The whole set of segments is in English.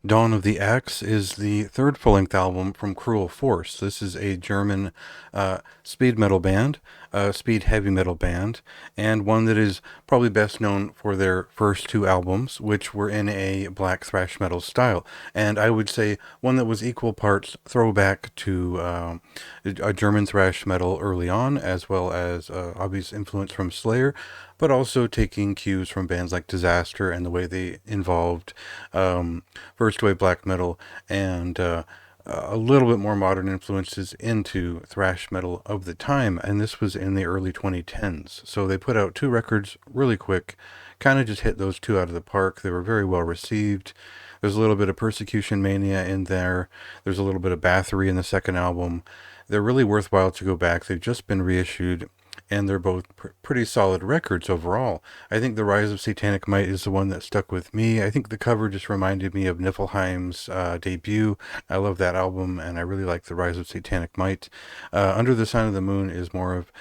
Dawn of the Axe is the third full-length album from Cruel Force. This is a German speed metal band, speed heavy metal band, and one that is probably best known for their first two albums, which were in a black thrash metal style. And I would say one that was equal parts throwback to a German thrash metal early on, as well as obvious influence from Slayer, but also taking cues from bands like Disaster and the way they involved first wave black metal and a little bit more modern influences into thrash metal of the time. And this was in the early 2010s. So they put out two records really quick, kind of just hit those two out of the park. They were very well received. There's a little bit of Persecution Mania in there. There's a little bit of Bathory in the second album. They're really worthwhile to go back. They've just been reissued, and they're both pretty solid records overall. I think The Rise of Satanic Might is the one that stuck with me. I think the cover just reminded me of Niflheim's debut. I love that album, and I really like The Rise of Satanic Might. Under the Sign of the Moon is more of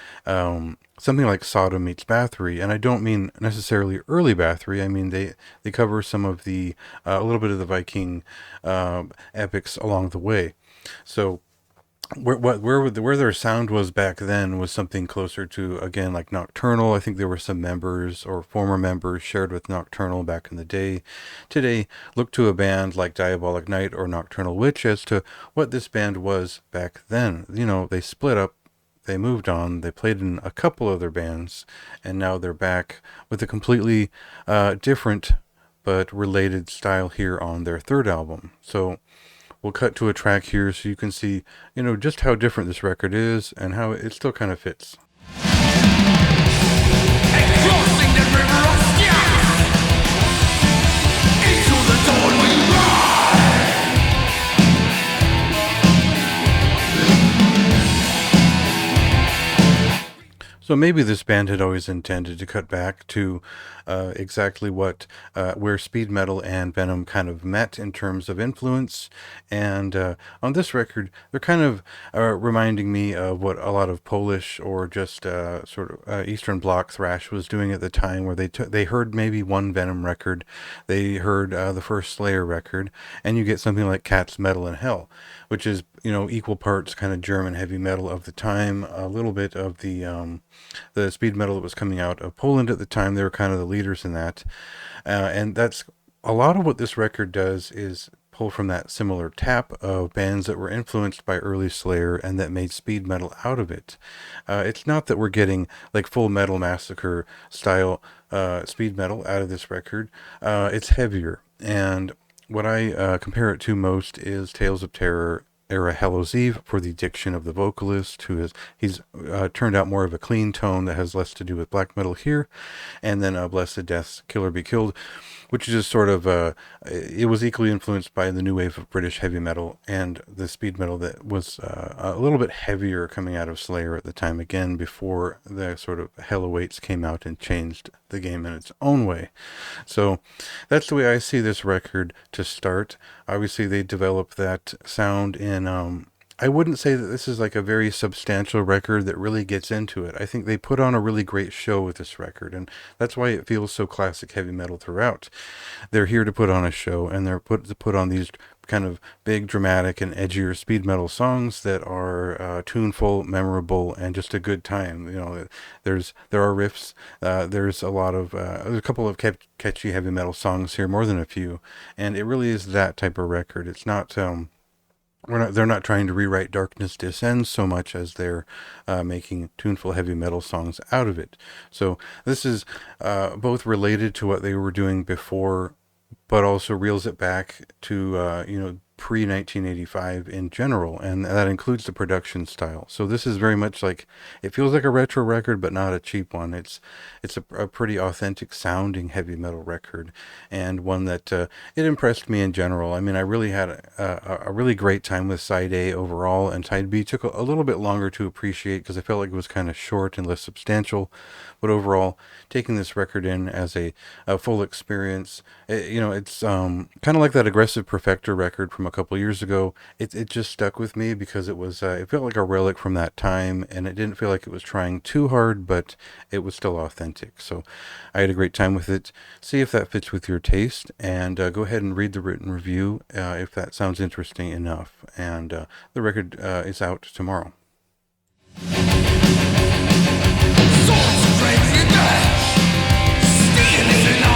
something like Sodom meets Bathory, and I don't mean necessarily early Bathory. I mean they cover some of the a little bit of the Viking epics along the way. So where their sound was back then was something closer to, again, like Nocturnal. I think there were some members or former members shared with Nocturnal back in the day. Today, look to a band like Diabolic Night or Nocturnal Witch as to what this band was back then. You know, they split up, they moved on, they played in a couple other bands, and now they're back with a completely different but related style here on their third album. So we'll cut to a track here so you can see, just how different this record is and how it still kind of fits. Crossing the river of Styx, into the dawn we So maybe this band had always intended to cut back to exactly where speed metal and Venom kind of met in terms of influence. And on this record, they're kind of reminding me of what a lot of Polish or just sort of Eastern Bloc thrash was doing at the time, where they heard maybe one Venom record, they heard the first Slayer record, and you get something like Cat's Metal in Hell, which is equal parts kind of German heavy metal of the time, a little bit of the speed metal that was coming out of Poland at the time. They were kind of the leaders in that, and that's a lot of what this record does is pull from that similar tap of bands that were influenced by early Slayer and that made speed metal out of it. It's not that we're getting like Full Metal Massacre style speed metal out of this record. It's heavier, and what I compare it to most is Tales of Terror era Hallows Eve for the diction of the vocalist, he's turned out more of a clean tone that has less to do with black metal here, and then Blessed Death's Killer Be Killed, which is just sort of it was equally influenced by the new wave of British heavy metal and the speed metal that was a little bit heavier coming out of Slayer at the time, again before the sort of Hell Awaits came out and changed the game in its own way. So that's the way I see this record to start. Obviously they developed that sound in I wouldn't say that this is like a very substantial record that really gets into it. I think they put on a really great show with this record, and that's why it feels so classic heavy metal throughout. They're here to put on a show, and they're to put on these kind of big, dramatic, and edgier speed metal songs that are tuneful, memorable, and just a good time. There are riffs. There's a couple of catchy heavy metal songs here, more than a few, and it really is that type of record. It's not. They're not trying to rewrite Darkness Descends so much as they're making tuneful heavy metal songs out of it. So this is both related to what they were doing before, but also reels it back to pre 1985 in general, and that includes the production style. So this is very much like, it feels like a retro record, but not a cheap one. It's a pretty authentic sounding heavy metal record, and one that it impressed me in general. I mean, I really had a really great time with side A overall, and side B took a little bit longer to appreciate because I felt like it was kind of short and less substantial. But overall, taking this record in as a full experience, it's kind of like that Aggressive Perfector record from a couple years ago, it just stuck with me because it felt like a relic from that time, and it didn't feel like it was trying too hard, but it was still authentic. So I had a great time with it. See if that fits with your taste, and go ahead and read the written review if that sounds interesting enough. And the record is out tomorrow. Swords raising, steel is in